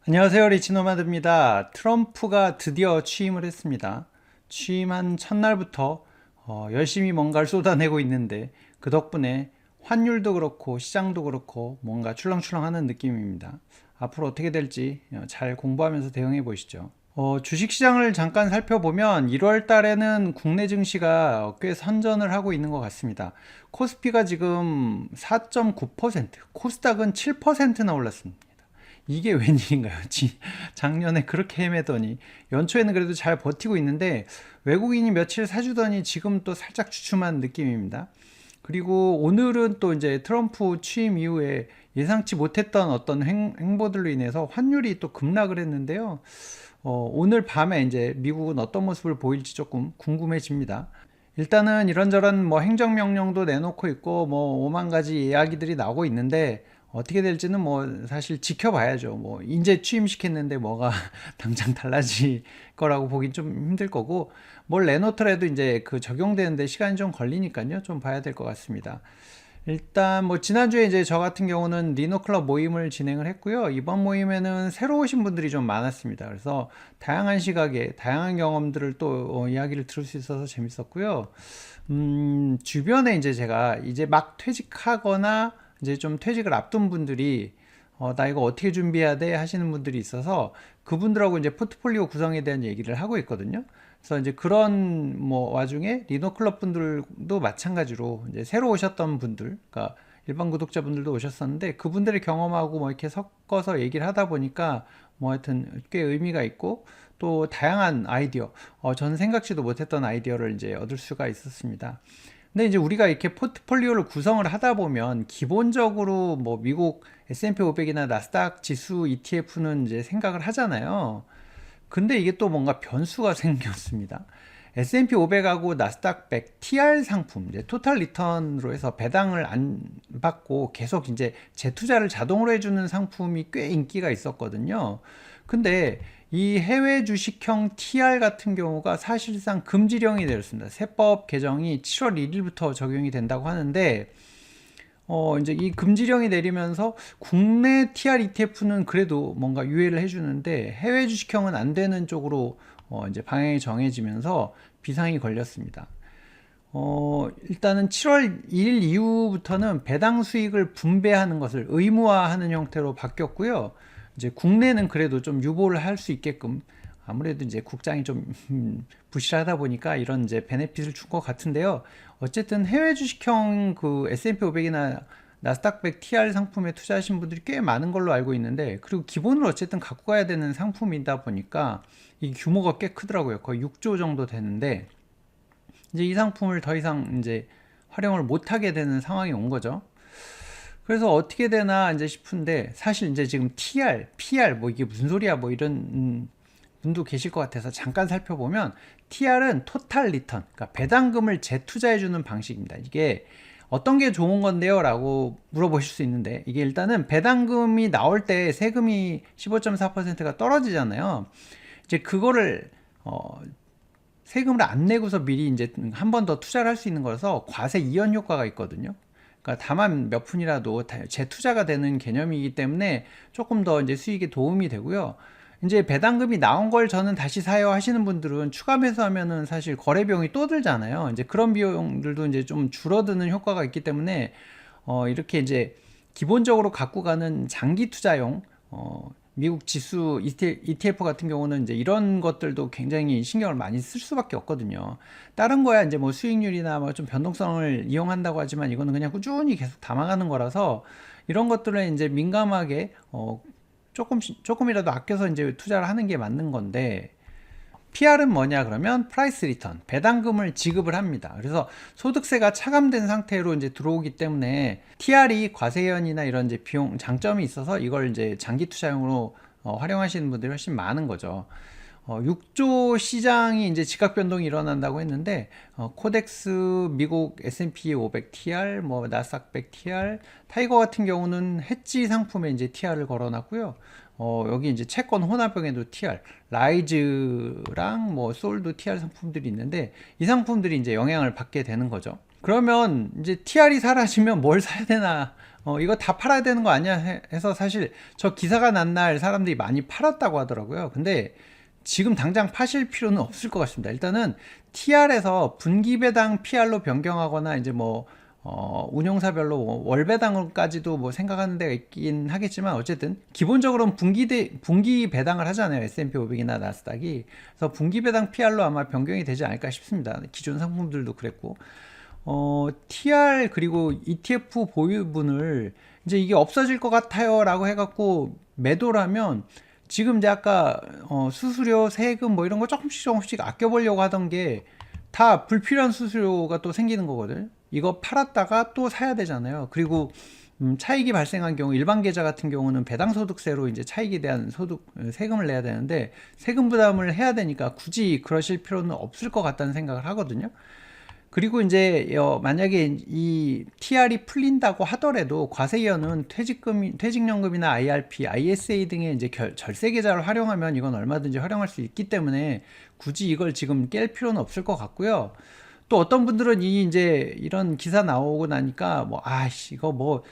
안녕하세요, 리치노마드입니다. 트럼프가 드디어 취임을 했습니다. 취임한 첫날부터 열심히 뭔가를 쏟아내고 있는데 그 덕분에 환율도 그렇고 시장도 그렇고 뭔가 출렁출렁하는 느낌입니다. 앞으로 어떻게 될지 잘 공부하면서 대응해 보시죠. 주식시장을 잠깐 살펴보면 1월 달에는 국내 증시가 꽤 선전을 하고 있는 것 같습니다. 코스피가 지금 4.9%, 코스닥은 7%나 올랐습니다. 이게 웬일인가요? 작년에 그렇게 헤매더니 연초에는 그래도 잘 버티고 있는데 외국인이 며칠 사주더니 지금 또 살짝 주춤한 느낌입니다. 그리고 오늘은 또 이제 트럼프 취임 이후에 예상치 못했던 어떤 행보들로 인해서 환율이 또 급락을 했는데요. 오늘 밤에 이제 미국은 어떤 모습을 보일지 조금 궁금해집니다. 일단은 이런저런 뭐 행정명령도 내놓고 있고 뭐 오만 가지 이야기들이 나오고 있는데 어떻게 될지는 뭐 사실 지켜봐야죠. 뭐 인재 취임시켰는데 뭐가 당장 달라질 거라고 보긴 좀 힘들 거고 뭘 내놓더라도 이제 그 적용되는데 시간이 좀 걸리니까요. 좀 봐야 될 것 같습니다. 일단 뭐 지난주에 이제 저 같은 경우는 리노클럽 모임을 진행을 했고요. 이번 모임에는 새로 오신 분들이 좀 많았습니다. 그래서 다양한 시각에 다양한 경험들을 또 이야기를 들을 수 있어서 재밌었고요. 주변에 이제 제가 이제 막 퇴직하거나 이제 좀 퇴직을 앞둔 분들이 나 이거 어떻게 준비해야 돼 하시는 분들이 있어서 그분들하고 이제 포트폴리오 구성에 대한 얘기를 하고 있거든요. 그래서 이제 그런 뭐 와중에 리노클럽 분들도 마찬가지로 이제 새로 오셨던 분들, 그러니까 일반 구독자분들도 오셨었는데 그분들의 경험하고 뭐 이렇게 섞어서 얘기를 하다 보니까 뭐 하여튼 꽤 의미가 있고 또 다양한 아이디어, 저는 생각지도 못했던 아이디어를 이제 얻을 수가 있었습니다. 근데 이제 우리가 이렇게 포트폴리오를 구성을 하다 보면 기본적으로 뭐 미국 S&P 500이나 나스닥 지수 ETF는 이제 생각을 하잖아요. 근데 이게 또 뭔가 변수가 생겼습니다. S&P 500하고 나스닥 100 TR 상품, 이제 토탈 리턴으로 해서 배당을 안 받고 계속 이제 재투자를 자동으로 해주는 상품이 꽤 인기가 있었거든요. 근데 이 해외 주식형 TR 같은 경우가 사실상 금지령이 내렸습니다. 세법 개정이 7월 1일부터 적용이 된다고 하는데 이제 이 금지령이 내리면서 국내 TR ETF는 그래도 뭔가 유예를 해주는데 해외 주식형은 안 되는 쪽으로 이제 방향이 정해지면서 비상이 걸렸습니다. 일단은 7월 1일 이후부터는 배당 수익을 분배하는 것을 의무화하는 형태로 바뀌었고요. 이제 국내는 그래도 좀 유보를 할 수 있게끔 아무래도 이제 국장이 좀 부실하다 보니까 이런 이제 베네핏을 준 것 같은데요. 어쨌든 해외 주식형 그 S&P 500이나 나스닥 100 TR 상품에 투자하신 분들이 꽤 많은 걸로 알고 있는데 그리고 기본으로 어쨌든 갖고 가야 되는 상품이다 보니까 이 규모가 꽤 크더라고요. 거의 6조 정도 되는데 이제 이 상품을 더 이상 이제 활용을 못 하게 되는 상황이 온 거죠. 그래서 어떻게 되나 이제 싶은데 사실 이제 지금 TR, PR 뭐 이게 무슨 소리야 뭐 이런 분도 계실 것 같아서 잠깐 살펴보면 TR은 토탈 리턴, 그러니까 배당금을 재투자해 주는 방식입니다. 이게 어떤 게 좋은 건데요? 라고 물어보실 수 있는데 이게 일단은 배당금이 나올 때 세금이 15.4%가 떨어지잖아요. 이제 그거를 세금을 안 내고서 미리 이제 한 번 더 투자를 할 수 있는 거라서 과세 이연 효과가 있거든요. 그러니까 다만 몇 푼이라도 재투자가 되는 개념이기 때문에 조금 더 이제 수익에 도움이 되고요. 이제 배당금이 나온 걸 저는 다시 사요 하시는 분들은 추가 매수하면은 사실 거래 비용이 또 들잖아요. 이제 그런 비용들도 이제 좀 줄어드는 효과가 있기 때문에 이렇게 이제 기본적으로 갖고 가는 장기 투자용 미국 지수 ETF 같은 경우는 이제 이런 것들도 굉장히 신경을 많이 쓸 수밖에 없거든요. 다른 거야 이제 뭐 수익률이나 뭐 좀 변동성을 이용한다고 하지만 이거는 그냥 꾸준히 계속 담아가는 거라서 이런 것들은 이제 민감하게 조금이라도 아껴서 이제 투자를 하는 게 맞는 건데 PR은 뭐냐 그러면 프라이스 리턴, 배당금을 지급을 합니다. 그래서 소득세가 차감된 상태로 이제 들어오기 때문에 TR이 과세연이나 이런 이제 비용 장점이 있어서 이걸 이제 장기 투자용으로 활용하시는 분들이 훨씬 많은 거죠. 6조 시장이 이제 지각 변동이 일어난다고 했는데 코덱스 미국 S&P 500 TR, 뭐 나스닥 100 TR, 타이거 같은 경우는 해지 상품에 이제 TR을 걸어놨고요. 여기 이제 채권 혼합병에도 TR, 라이즈랑 뭐 솔도 TR 상품들이 있는데 이 상품들이 이제 영향을 받게 되는 거죠. 그러면 이제 TR이 사라지면 뭘 사야 되나? 이거 다 팔아야 되는 거 아니야? 해서 사실 저 기사가 난 날 사람들이 많이 팔았다고 하더라고요. 근데 지금 당장 파실 필요는 없을 것 같습니다. 일단은 TR에서 분기 배당 PR로 변경하거나 이제 뭐 운용사별로 월 배당까지도 뭐 생각하는 데가 있긴 하겠지만 어쨌든 기본적으로는 분기 배당을 하잖아요. S&P 500이나 나스닥이. 그래서 분기 배당 PR로 아마 변경이 되지 않을까 싶습니다. 기존 상품들도 그랬고. TR 그리고 ETF 보유분을 이제 이게 없어질 것 같아요 라고 해갖고 매도라면 지금 이제 아까 수수료, 세금 뭐 이런 거 조금씩 아껴보려고 하던 게 다 불필요한 수수료가 또 생기는 거거든. 이거 팔았다가 또 사야 되잖아요. 그리고 차익이 발생한 경우 일반 계좌 같은 경우는 배당소득세로 이제 차익에 대한 세금을 내야 되는데 세금 부담을 해야 되니까 굳이 그러실 필요는 없을 것 같다는 생각을 하거든요. 그리고 이제 만약에 이 TR이 풀린다고 하더라도 과세이연은 퇴직연금이나 IRP, ISA 등의 이제 절세 계좌를 활용하면 이건 얼마든지 활용할 수 있기 때문에 굳이 이걸 지금 깰 필요는 없을 것 같고요. 또 어떤 분들은 이제 이런 기사 나오고 나니까 뭐 아이씨 이거 뭐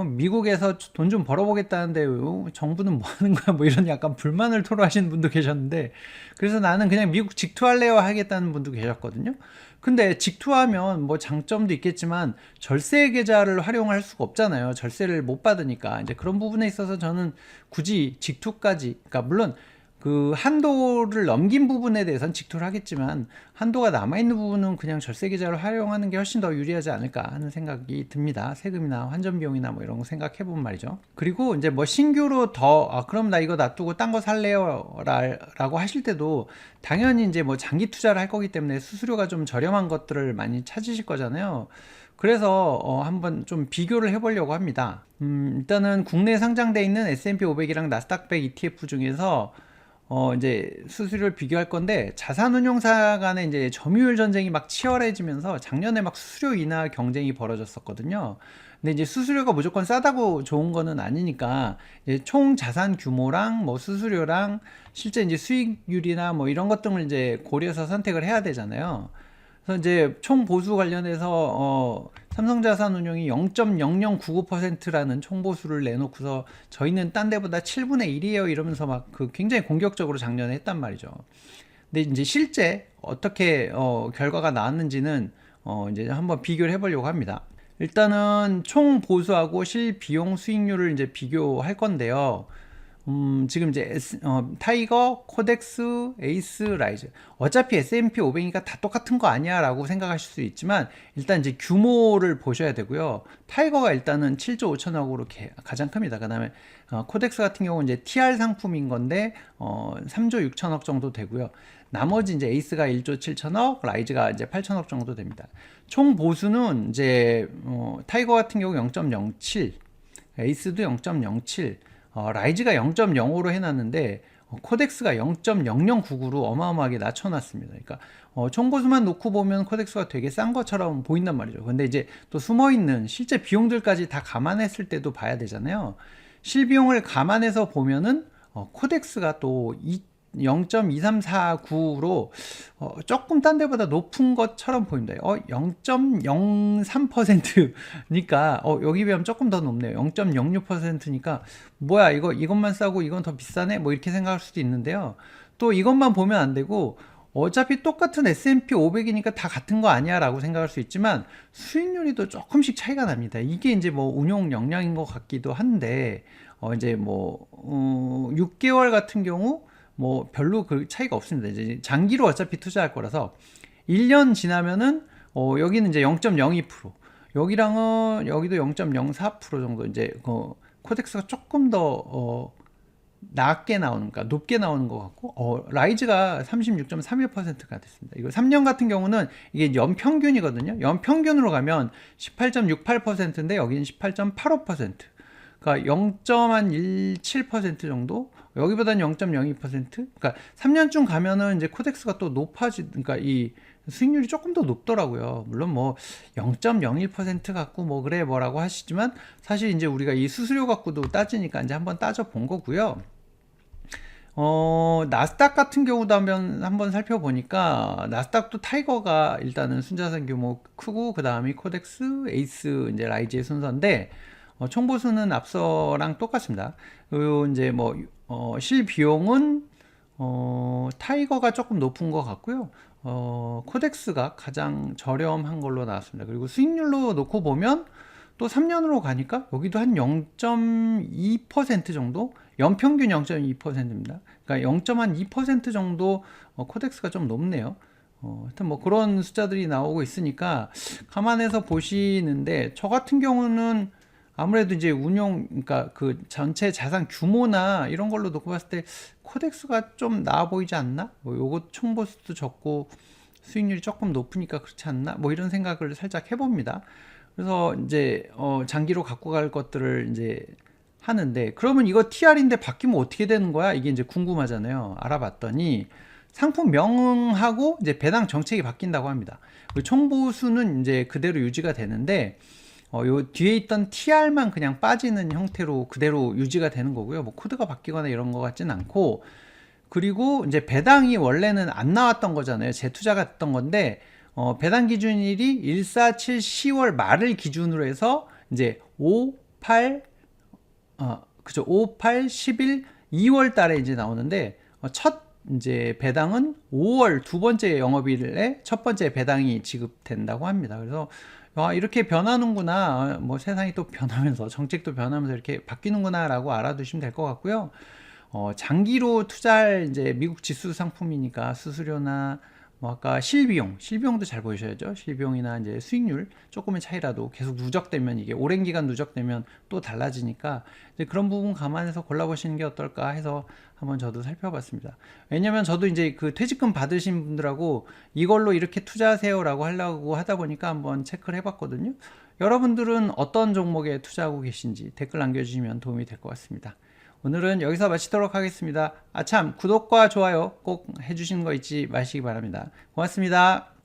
미국에서 돈 좀 벌어보겠다는데 정부는 뭐 하는 거야 뭐 이런 약간 불만을 토로하시는 분도 계셨는데 그래서 나는 그냥 미국 직투할래요 하겠다는 분도 계셨거든요. 근데 직투하면 뭐 장점도 있겠지만 절세 계좌를 활용할 수가 없잖아요. 절세를 못 받으니까 이제 그런 부분에 있어서 저는 굳이 직투까지 그러니까 물론 그 한도를 넘긴 부분에 대해서는 직투를 하겠지만 한도가 남아있는 부분은 그냥 절세 계좌를 활용하는 게 훨씬 더 유리하지 않을까 하는 생각이 듭니다. 세금이나 환전 비용이나 뭐 이런 거 생각해 보면 말이죠. 그리고 이제 뭐 신규로 그럼 나 이거 놔두고 딴 거 살래요 라고 하실 때도 당연히 이제 뭐 장기 투자를 할 거기 때문에 수수료가 좀 저렴한 것들을 많이 찾으실 거잖아요. 그래서 한번 좀 비교를 해보려고 합니다. 일단은 국내에 상장돼 있는 S&P 500이랑 나스닥 100 ETF 중에서 이제 수수료를 비교할 건데 자산운용사 간에 이제 점유율 전쟁이 막 치열해지면서 작년에 막 수수료 인하 경쟁이 벌어졌었거든요. 근데 이제 수수료가 무조건 싸다고 좋은 거는 아니니까 이제 총 자산 규모랑 뭐 수수료랑 실제 이제 수익률이나 뭐 이런 것 등을 이제 고려해서 선택을 해야 되잖아요. 그래서 이제 총 보수 관련해서 삼성자산운용이 0.0099%라는 총보수를 내놓고서 저희는 딴 데보다 7분의 1이에요 이러면서 막 그 굉장히 공격적으로 작년에 했단 말이죠. 근데 이제 실제 어떻게 결과가 나왔는지는 이제 한번 비교를 해보려고 합니다. 일단은 총 보수하고 실 비용 수익률을 이제 비교할 건데요. 지금 이제 타이거, 코덱스, 에이스, 라이즈. 어차피 S&P 500이니까 다 똑같은 거 아니야 라고 생각하실 수 있지만 일단 이제 규모를 보셔야 되고요. 타이거가 일단은 7조 5천억으로 가장 큽니다. 그 다음에 코덱스 같은 경우는 이제 TR 상품인 건데 3조 6천억 정도 되고요. 나머지 이제 에이스가 1조 7천억, 라이즈가 이제 8천억 정도 됩니다. 총 보수는 이제 타이거 같은 경우 0.07, 에이스도 0.07, 라이즈가 0.05로 해놨는데 코덱스가 0.0099로 어마어마하게 낮춰놨습니다. 그러니까 총보수만 놓고 보면 코덱스가 되게 싼 것처럼 보인단 말이죠. 근데 이제 또 숨어있는 실제 비용들까지 다 감안했을 때도 봐야 되잖아요. 실비용을 감안해서 보면은 코덱스가 또 0.2349로 조금 딴 데보다 높은 것처럼 보입니다. 0.03%니까 여기 비하면 조금 더 높네요. 0.06%니까 뭐야 이것만 싸고 이건 더 비싸네 뭐 이렇게 생각할 수도 있는데요. 또 이것만 보면 안 되고 어차피 똑같은 S&P 500이니까 다 같은 거 아니야 라고 생각할 수 있지만 수익률이 또 조금씩 차이가 납니다. 이게 이제 뭐 운용 역량인 것 같기도 한데 이제 뭐 6개월 같은 경우 뭐 별로 그 차이가 없습니다. 이제 장기로 어차피 투자할 거라서 1년 지나면은 여기는 이제 0.02%, 여기랑은 여기도 0.04% 정도 이제 코덱스가 조금 더 낮게 나오는, 그러니까 높게 나오는 것 같고, 라이즈가 36.31%가 됐습니다. 이거 3년 같은 경우는 이게 연평균이거든요. 연평균으로 가면 18.68%인데 여기는 18.85%. 그러니까 0.17% 정도? 여기보다는 0.02%? 그러니까 3년쯤 가면은 이제 코덱스가 또 그러니까 이 수익률이 조금 더 높더라고요. 물론 뭐 0.01% 갖고 뭐 그래 뭐라고 하시지만 사실 이제 우리가 이 수수료 갖고도 따지니까 이제 한번 따져 본 거고요. 나스닥 같은 경우도 한번 살펴보니까, 나스닥도 타이거가 일단은 순자산 규모 크고, 그 다음이 코덱스, 에이스, 이제 라이즈의 순서인데, 총보수는 앞서랑 똑같습니다. 그리고 이제 뭐, 실비용은, 타이거가 조금 높은 것 같고요. 코덱스가 가장 저렴한 걸로 나왔습니다. 그리고 수익률로 놓고 보면, 또 3년으로 가니까 여기도 한 0.2% 정도, 연평균 0.2%입니다. 그러니까 0.2% 정도 코덱스가 좀 높네요. 하여튼 뭐 그런 숫자들이 나오고 있으니까 감안해서 보시는데, 저 같은 경우는 아무래도 이제 그러니까 그 전체 자산 규모나 이런 걸로 놓고 봤을 때 코덱스가 좀 나아 보이지 않나? 뭐 요거 총보수도 적고 수익률이 조금 높으니까 그렇지 않나? 뭐 이런 생각을 살짝 해봅니다. 그래서 이제 장기로 갖고 갈 것들을 이제 하는데, 그러면 이거 TR인데 바뀌면 어떻게 되는 거야? 이게 이제 궁금하잖아요. 알아봤더니 상품명하고 이제 배당 정책이 바뀐다고 합니다. 총보수는 이제 그대로 유지가 되는데, 요 뒤에 있던 TR만 그냥 빠지는 형태로 그대로 유지가 되는 거고요. 뭐 코드가 바뀌거나 이런 거 같진 않고, 그리고 이제 배당이 원래는 안 나왔던 거잖아요. 재투자가 됐던 건데, 배당 기준일이 147 10월 말을 기준으로 해서 이제 5, 8, 그죠. 5, 8, 11, 2월 달에 이제 나오는데, 첫 이제 배당은 5월 두 번째 영업일에 첫 번째 배당이 지급된다고 합니다. 그래서 이렇게 변하는구나. 뭐 세상이 또 변하면서 정책도 변하면서 이렇게 바뀌는구나라고 알아두시면 될 것 같고요. 장기로 투자할 이제 미국 지수 상품이니까 수수료나 뭐 아까 실비용도 잘 보셔야죠. 실비용이나 이제 수익률 조금의 차이라도 계속 누적되면, 이게 오랜 기간 누적되면 또 달라지니까 이제 그런 부분 감안해서 골라보시는 게 어떨까 해서 한번 저도 살펴봤습니다. 왜냐면 저도 이제 그 퇴직금 받으신 분들하고 이걸로 이렇게 투자하세요라고 하려고 하다 보니까 한번 체크를 해봤거든요. 여러분들은 어떤 종목에 투자하고 계신지 댓글 남겨주시면 도움이 될 것 같습니다. 오늘은 여기서 마치도록 하겠습니다. 참, 구독과 좋아요 꼭 해주시는 거 잊지 마시기 바랍니다. 고맙습니다.